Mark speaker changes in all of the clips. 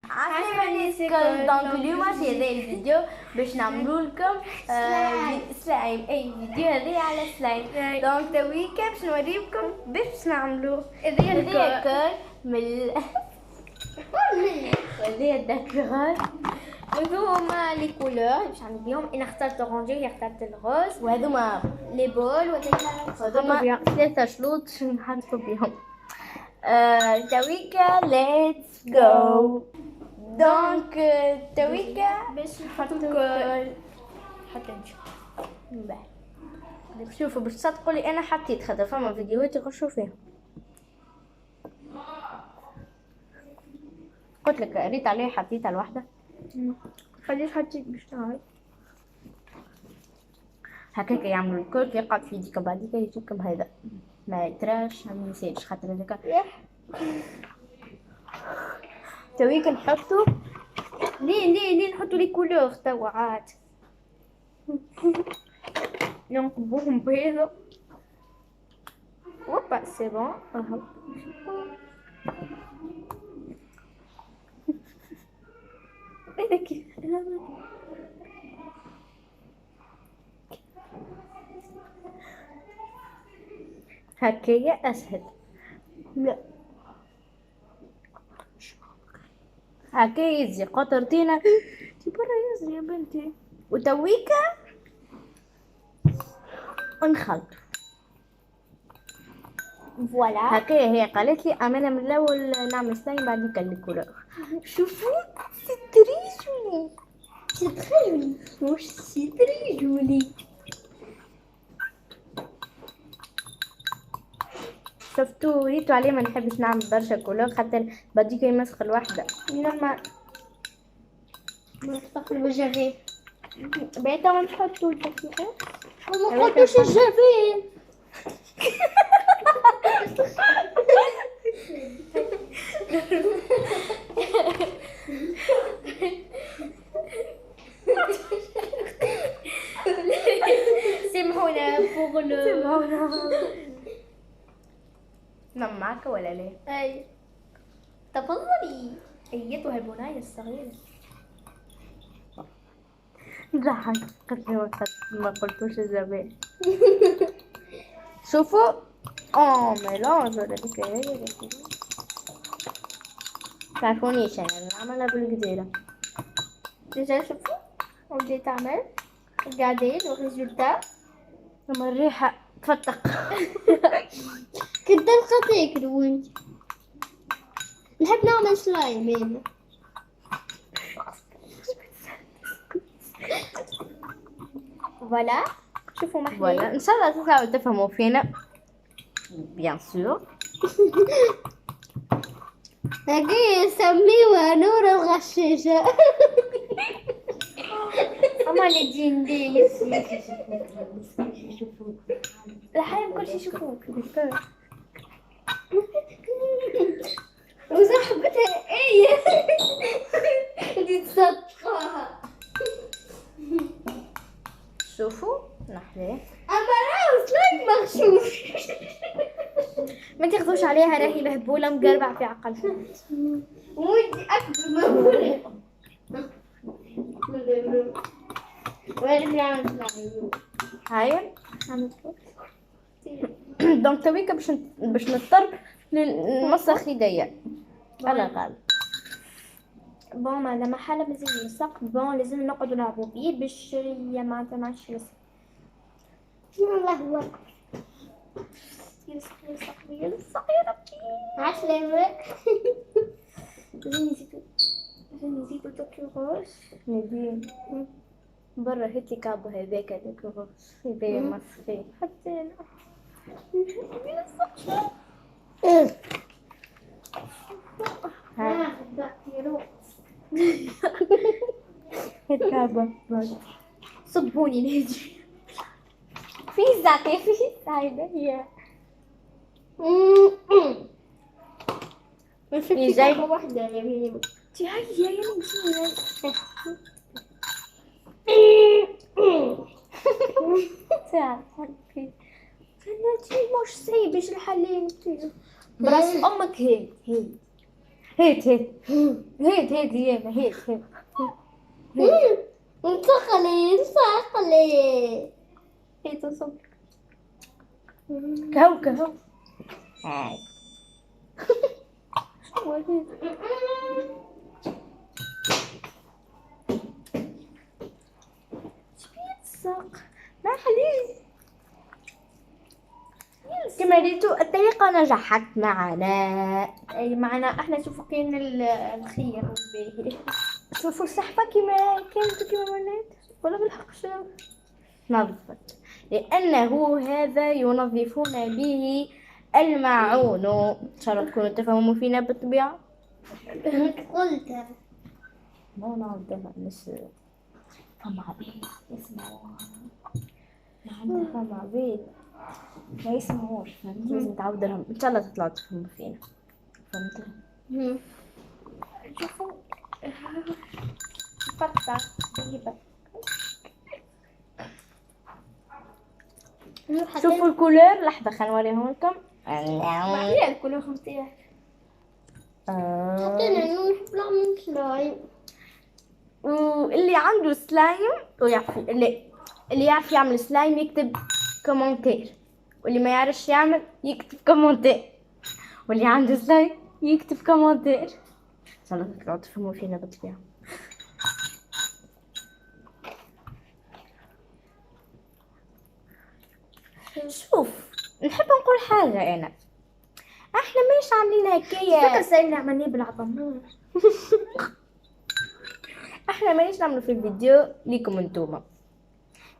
Speaker 1: عسلامة دونك اليوم في هذا الفيديو باش نعملوا لكم سلايم. اي فيديو هذه على سلايم. دونك تويكا باش نوريكم باش نعملوا هذه كل من هذه الدكور وهذوما لي كولور باش نعمل بهم. انا اخترت اورانجي وهي اختارت الغوز، وهذوما لي بول وهذوما ثلاثة شلوط باش نحطوا بهم. تويكا ليتس جو. دونك تويكا باش نحط الكل. حتى نشوف شوفوا باش تصدقوا لي انا حطيت خاطر فما فيديوهات يخشوا فيهم. قلت لك قريت عليه حطيتها الواحده. خليش حطيت باش تعرف هكاك يعملوا الكل يقعد في يديك بعديك يجيكم هذا ما يتراش ما ينساش خاطر هذاك تويك نحطو ليه نحطو لي كولور توا عاد نقبوهم بيضة. اوبا سي بون اهو هكايا اسهل. لا هكايا يزي قطرتينا تي برا يزي يا بنتي وتويكا ونخلط. فوالا هكايا هي قالت لي امانه من الاول نعمل سلايم بعد الكولور. شوفوا سي تري جولي سي تري جولي واش سي تري جولي. شفتوا ريتوا عليه ما نحبش نعمل برشا كولور خاطر بديك يمسخ الوحده لما نستقبل الجافي بيتا ما نحطوا التفكير وما نحطوش الجافي. سمحونا فوق سمحونا نعم معك ولا لا؟ اي تفضلي ايتها البناية الصغيرة. ضحك قلت ما قلتوش الزبائن. شوفوا ميلانج ولا ديك هي تعرفونيش انا نعملها بالقديرة. ديجا شوفوا وبديت اعمل قاعدين والريزولتا لما الريحة تفتق. كنت تلقى تاكل وانت نحب نعمل سلايم هنا. فوالا شوفوا محلي فوالا ان شاء الله تطلعوا تفهموا فينا بيان سور. هاكي يسميوها نور الغشاشة. اما ندين لي يشوفوك الحين كل شي يشوفوك وصاحبتها ايه اللي تصدقها. شوفوا نحليه اما راهو سلايم مغشوش. ما تاخذوش عليها راهي مهبوله مقربع في عقلها ودي اكبر مهبوله. وين نعمل هاي دونك تويكا باش نضطر نمسخ يديا انا غالب. بون مادام حالة مازال يلصق بون لازم نقعدو نلعبو بيه باش ما عادش يلصق. الله الله يلصق يا ربي. عسلامة. لازم نزيدو دوك الغوص ندير برا هاتي كابو هذاك الغوص يبين مسخين حتى انا يلصق شوي. ها ديرو الكابة صبوني نهجي في زاكي في سايدة هي ما في زاكي واحدة يا بني تي هاي يا نجي ساعة حكي أنا تي مش سايبش الحلين براس أمك هي هيت ياما هيت
Speaker 2: انتقلي
Speaker 1: هيت صبر كهو هاي شو هيت الساق ما حليل كما ريتوا الطريقة نجحت معنا. أي معنا احنا شوفوا كاين الخير والباهي، شوفوا الصحفة كما كانت كما ولات ولا بالحق شنو نظفت، لأنه هذا ينظفون به الماعون. إن شاء الله تكونوا تفهموا فينا بالطبيعة.
Speaker 2: قلت
Speaker 1: ما نعرفها مش فما عبيد يسمعوا، ما عندها فما عبيد ما يسمعوش، فهمت؟ لازم تعود لهم. إن شاء الله تطلعوا تفهموا فينا، فهمت؟ شوفوا فتة طيبة، شوفوا الكولور. لحظة خلينا نوريهم لكم. هي الكولور نتاعها.
Speaker 2: حطينا نحب نعمل سلايم.
Speaker 1: واللي عنده سلايم ويعرف اللي يعرف يعمل سلايم يكتب كومنتير، واللي ما يعرفش يعمل يكتب كومنتير، واللي عنده سلايم يكتب كومنتير. ان شاء الله تطلعوا تفهموا فينا بالطبيعة. شوف نحب نقول حاجة، انا احنا مش عاملين هكايا. فكر سايلنا عملناه بالعظم. احنا مانيش نعملوا في الفيديو ليكم انتوما،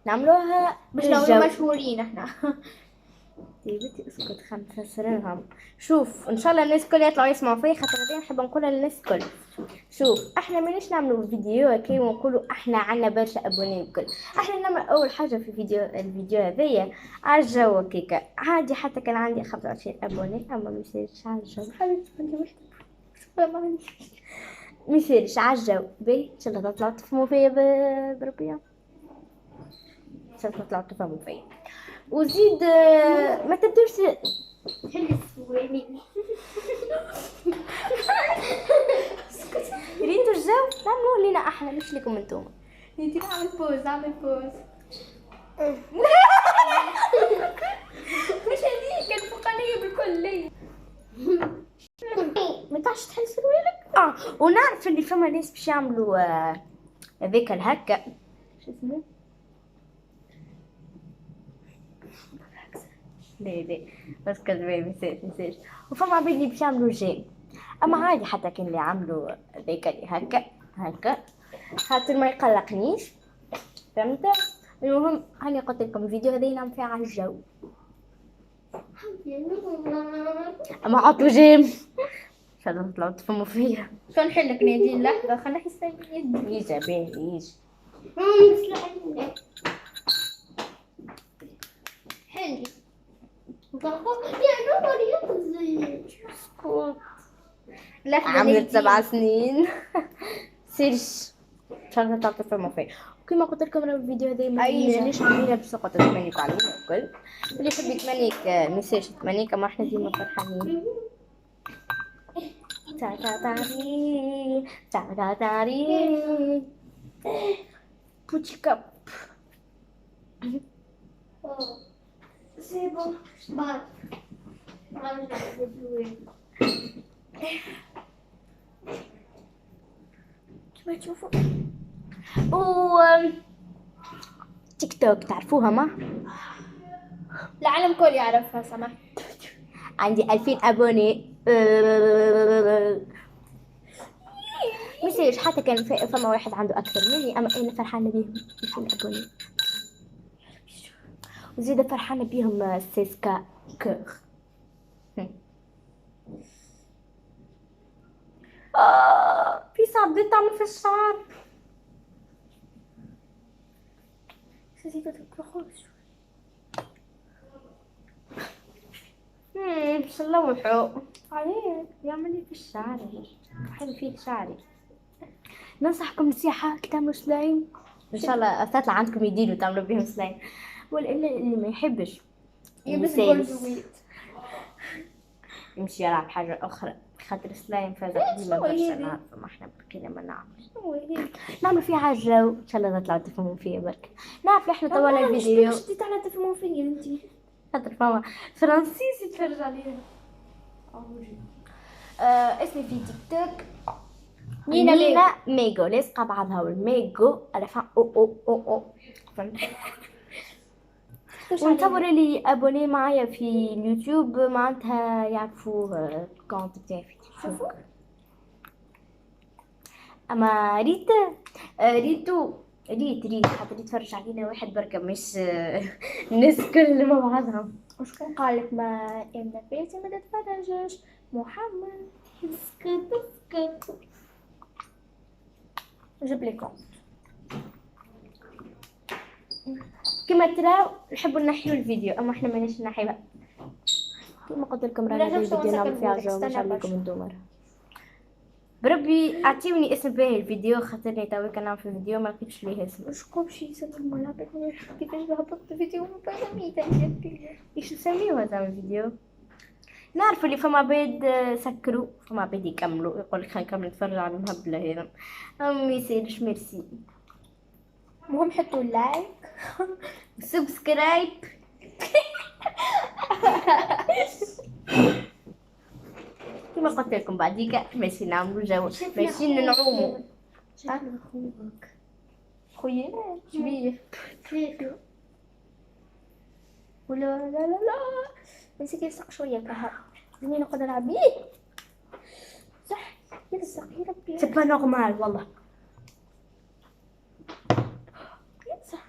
Speaker 1: نعملوها
Speaker 2: باش نولوا مشهورين احنا.
Speaker 1: بنتي اسكت خلينا نفسر لهم. شوف ان شاء الله الناس الكل يطلعوا يسمعوا فيا، خاطر هذه نحب نقولها للناس الكل. شوف احنا مانيش نعملوا فيديو هكا ونقولوا احنا عنا برشا ابوني الكل. احنا نعمل اول حاجه في الفيديو هذايا على الجو كيكا عادي، حتى كان عندي 25 ابوني اما ما يصيرش على الجو. حبيبتي عندي ما يصيرش على الجو باهي. ان شاء الله تطلعوا تفهموا فيا بربيع، ان شاء الله تطلعوا تفهموا فيا. وزيد ما تبدوش
Speaker 2: حلي السوالي.
Speaker 1: ريتوا الجو نعملوه لينا احنا مش لكم انتوما.
Speaker 2: انتي نعمل بوز مش هذيك الفوقانية بالكل.
Speaker 1: ما تعرفش تحل سروالك. ونعرف اللي فما ناس باش يعملوا هذاك الهكا شو اسمه، لا بس كذبي مساج. وفما عباد اللي باش يعملوا جيم، اما عادي حتى كان اللي عملوا ذيك اللي هكا خاطر ما يقلقنيش، فهمت؟ المهم هاني قلت لكم الفيديو هذا ينام فيه على الجو، اما عطوا جيم ان شاء الله تطلعوا تفهموا فيا.
Speaker 2: شو نحلك نادين لحظة خلنا نحس يدي
Speaker 1: يجي باهي يجي.
Speaker 2: حلي يا نور يقضي
Speaker 1: اسكت عملت 7 سنين. سيرش ان شاء الله تطلعوا تفهموا فيا. وكما قلت لكم انا الفيديو هذا مانيش عاملينه باش نقعد نتمنيك علينا الكل. اللي يحب يتمنيك ميساج يتمنيك، اما احنا ديما فرحانين. تاري بوتشي كاب.
Speaker 2: سي بون بعد
Speaker 1: كما تشوفوا تيك توك تعرفوها ما؟
Speaker 2: العالم كل يعرفها. سمح
Speaker 1: عندي 2000 ابوني. ميسيرش حتى كان فما واحد عنده اكثر مني، اما انا فرحانه بيهم 2000 ابوني. وزيادة فرحانه بيهم 6K كور. في صعب بدي تعمل في الشعر.
Speaker 2: سيدي تطلعوا
Speaker 1: باش نلوحو عليه يعمل لي في الشعر حلو فيه شعري. ننصحكم نصيحة تعملوا سلايم ان شاء الله تطلع عندكم يدين وتعملوا بهم سلايم، ولا اللي ما يحبش
Speaker 2: يلبس جولد ويت
Speaker 1: يمشي يلعب حاجة أخرى. خاطر سلايم فازة ديما
Speaker 2: شنو هي
Speaker 1: برشا
Speaker 2: هذي؟
Speaker 1: نعرف ما احنا بركينا ما نعمل
Speaker 2: شنو هي؟
Speaker 1: نعمل فيها حاجة ان شاء الله تطلعوا تفهموا فيها برك. نعرف احنا طولنا الفيديو
Speaker 2: مش بديت على تفهموا فيا انتي.
Speaker 1: خاطر فما فرنسيس يتفرج عليها. اسمي في تيك توك
Speaker 2: نينا
Speaker 1: ميغو لاصقة بعضها والميغو على فان او ونتصور اللي ابوني معايا في اليوتيوب معناتها يعرفوا الكونت بتاعي في تيك توك. اما ريت خاطر يتفرج علينا واحد بركة مش الناس كل مع بعضهم.
Speaker 2: وشكون قالك ما ان بيتي ما تتفرجش؟ محمد. اسكت. جيب لي كونت.
Speaker 1: كما تراو نحبوا نحيو الفيديو اما احنا ماناش نحيوها كما قلت لكم رانا
Speaker 2: لا،
Speaker 1: في
Speaker 2: شفتوا
Speaker 1: الفيديو نعمل فيها
Speaker 2: نسكر
Speaker 1: جو
Speaker 2: بورك،
Speaker 1: مش
Speaker 2: استنى
Speaker 1: عليكم
Speaker 2: برشا.
Speaker 1: الدومر. بربي اعطيوني اسم باهي الفيديو خاطرني توي كنعمل في الفيديو ما لقيتش ليه اسم.
Speaker 2: شكون شي يسمى الملعب كيفاش هبطت فيديو ميتة
Speaker 1: ايش نسميوه هذا الفيديو؟ نعرف اللي فما عباد سكروا فما عباد يكملوا يقول لك خلينا نكمل نتفرج على المهبله هذا ما يصيرش ميرسي.
Speaker 2: المهم حطوا لايك
Speaker 1: سبسكرايب كما قلت لكم بعديك ماشي نعملوا جو ماشي نعوموا.
Speaker 2: خويا شبيه كيفي ولا لا نسيت يلصق شويه كهرب زيني نقعد نلعب بيه صح يلصق يا ربي
Speaker 1: سي با نورمال والله.
Speaker 2: يلصق.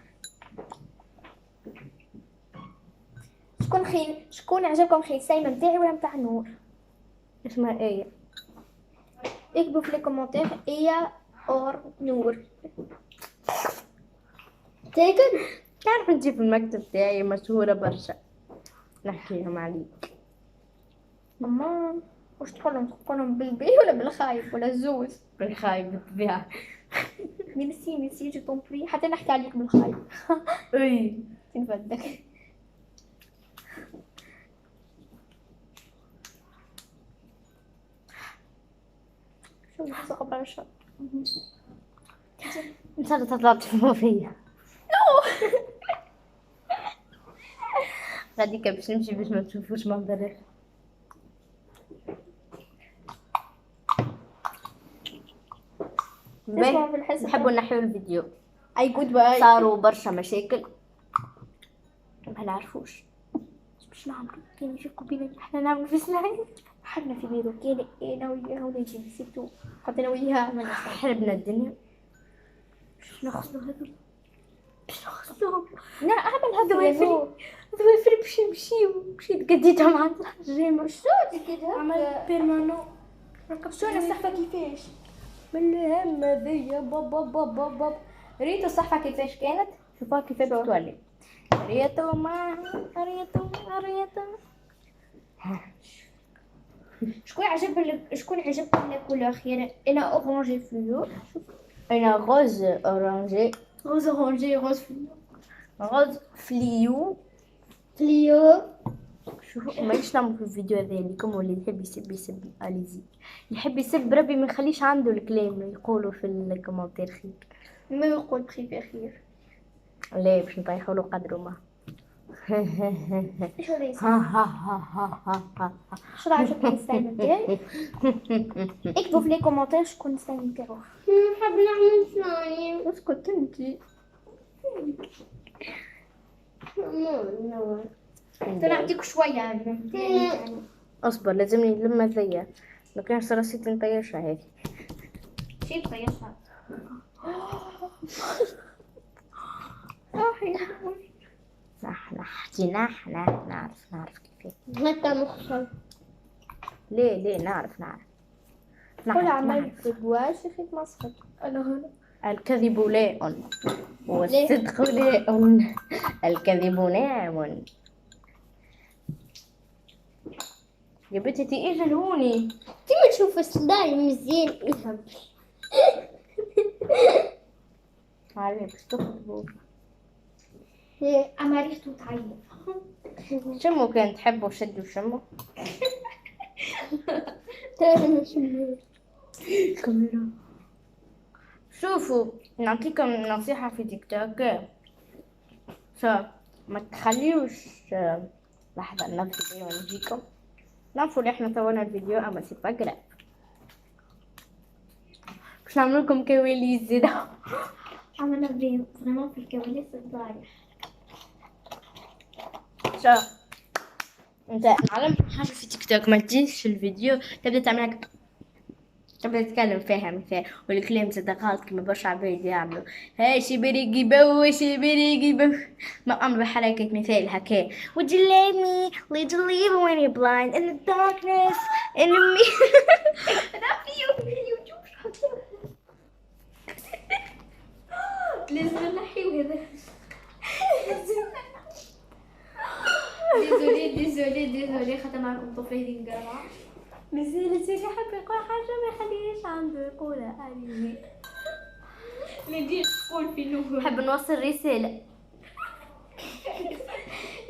Speaker 2: شكون عجبكم خيل سايمه متاعي ولا متاع نور؟
Speaker 1: اسمها ايه؟
Speaker 2: اكتبوا في لي كومونتير ايه اور نور. تاكل
Speaker 1: تعرف انتي في المكتب تاعي مشهورة برشا نحكيهم عليك.
Speaker 2: ماما واش تقولهم بالبي ولا بالخايب ولا الزوز؟
Speaker 1: بالخايب بالطبيعة.
Speaker 2: ميرسي جو كومبري حتى نحكي عليك بالخايب.
Speaker 1: اي
Speaker 2: تنفدك. شو نسق برشا.
Speaker 1: ان شاء الله تطلع تفهموا فيا. غاديك باش نمشي باش ما تشوفوش منظري.
Speaker 2: تسمعوا في الحصة
Speaker 1: نحبوا نحيو الفيديو
Speaker 2: اي جود باي.
Speaker 1: صاروا برشا مشاكل ما نعرفوش باش نعملوا كان يفيقوا بينا احنا نعملوا في سلايم.
Speaker 2: حنا في بيرو كان انا وياها ونجي نسيتو حتى انا وياها عملنا
Speaker 1: حربنا الدنيا باش ناخذوا هذول باش ناخذوهم.
Speaker 2: لا اعمل هذا
Speaker 1: ذوافري باش يمشيو مشيت قديتهم عند الجامع.
Speaker 2: شو كده
Speaker 1: عملت بيرمانو
Speaker 2: شو انا الصحفه كيفاش
Speaker 1: من الهم ذي باب ريتو الصحفة كيفاش كانت شوفوها كيفاش تولي. ريتو
Speaker 2: شكون عجبكم لا كولور خير انا اورانجي فلور
Speaker 1: انا غوز اورانجي
Speaker 2: روز اورانجي
Speaker 1: غوز فليو. شوفوا مانيش نعمل في الفيديو هذا لكم واللي يحب يسب اليزي يحب يسب ربي ما نخليش عنده الكلام يقولوا في الكومنتير خير
Speaker 2: ما يقول بخير خير
Speaker 1: لا باش نطيحوا له قدره ما.
Speaker 2: شو هذا شو عجبكم الستايل نتاعي اكتبوا في لي كومونتير شكون الستايل نتاعو.
Speaker 1: نحب نعمل سلايم.
Speaker 2: اسكت انتي نعطيك شويه يعني
Speaker 1: اصبر لازمني لما ذيا لو كان راسيت نطيشها هذه
Speaker 2: شي طيشها
Speaker 1: نحكي نعرف كيف
Speaker 2: هكا مخشب
Speaker 1: ليه نعرف
Speaker 2: كل عملت بواش خيط مسخط انا هنا
Speaker 1: الكذب لاء والصدق لاء الكذب ناعم. يا بنتي ايش هوني
Speaker 2: كيما تشوف سلايم مزيان افهم
Speaker 1: عارفه باش تخرجوا
Speaker 2: اما ريحته تعيب
Speaker 1: شموا كان تحبوا شدوا شموا
Speaker 2: الكاميرا.
Speaker 1: شوفوا نعطيكم نصيحة في تيك توك. ما تخليوش لحظة ننزل فيديو ونجيكم. نعرفوا اللي احنا سوينا الفيديو اما سي با جراف. باش نعمل لكم كواليس زيادة.
Speaker 2: عملنا فريمون في الكواليس الضايع.
Speaker 1: شوف انت نعلمكم حاجة في تيك توك، ما تجيش الفيديو تبدا تعمل هكا، تبدا تتكلم فيها مثال والكلام زاد غلط كيما برشا عباد يعملوا. هاي شبريقي بو شبريقي بو، ما امر بحركة مثال هكا. Would you let me lead you leave when you're blind in the darkness in the me.
Speaker 2: انا في اليوتيوب لازم نحيو هذا. ديزولي خاطر معكم طفيلين قرعة.
Speaker 1: مازال سيدي حاب يقول حاجة ما يخليهاش عنده يقولها. علي
Speaker 2: ندير تقول في نور.
Speaker 1: حاب نوصل رسالة.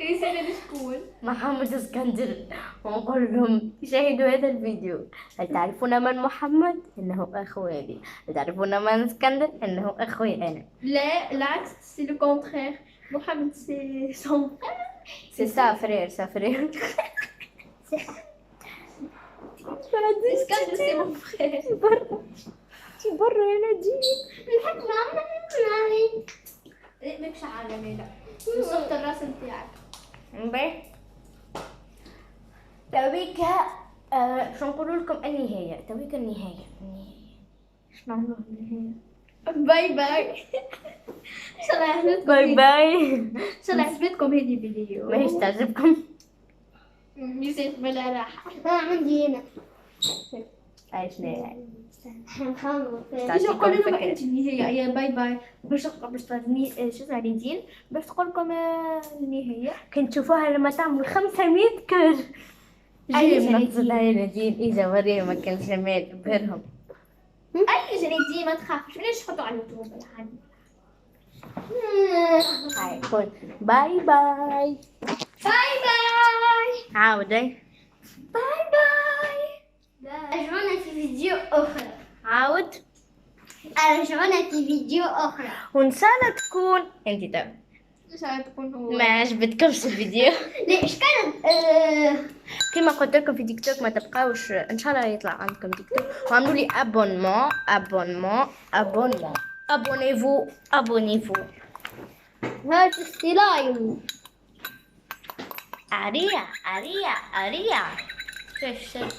Speaker 2: رسالة لشكون؟
Speaker 1: محمد اسكندر ونقول لهم شاهدوا هذا الفيديو. هل تعرفون من محمد؟ إنه أخوي. هل تعرفون من اسكندر؟ إنه أخوي أنا.
Speaker 2: لا العكس سي لو كونترير. محمد سي سون
Speaker 1: سي سا فرير سا فرير.
Speaker 2: اسكندر سي مون فرير.
Speaker 1: برا يا نجيب.
Speaker 2: نحب نعمل ماكش عالمي لا وصلت الراس نتاعك.
Speaker 1: باهي تويكا شو نقول لكم النهاية. تويكا النهاية.
Speaker 2: شنو نعملوا النهاية؟ باي باي. ان شاء الله عجبتكم.
Speaker 1: باي باي.
Speaker 2: ان شاء الله عجبتكم هذه الفيديو.
Speaker 1: ماهيش تعجبكم؟
Speaker 2: يزيد بلا راحة. عندي هنا.
Speaker 1: عايش نهاية.
Speaker 2: باش نقول لكم انت النهاية يا باي باي. باش تغني شو اسمها ريدين باش تقول لكم النهاية.
Speaker 1: كنت تشوفوها لما تعمل 500 كر.
Speaker 2: أي
Speaker 1: نقصدها يا نادين. إذا وريهم ما كان جمال بهرهم.
Speaker 2: اي جريدين ما تخافش ليش تحطوا على اليوتيوب الحين.
Speaker 1: هاي قول باي باي.
Speaker 2: باي باي.
Speaker 1: عاودي.
Speaker 2: باي باي. رجعونا في فيديو أخرى.
Speaker 1: عاود.
Speaker 2: رجعونا في فيديو أخرى.
Speaker 1: وإن شاء الله تكون انت تبع
Speaker 2: إن شاء الله تكون هو.
Speaker 1: ما عجبتكمش الفيديو.
Speaker 2: ليش كانت
Speaker 1: كما قلت لكم في تيك توك ما تبقاوش ان شاء الله يطلع عندكم تيك توك وعملوا لي ابونيفو.
Speaker 2: هذا السلايم.
Speaker 1: اريا. شوف
Speaker 2: شوفوا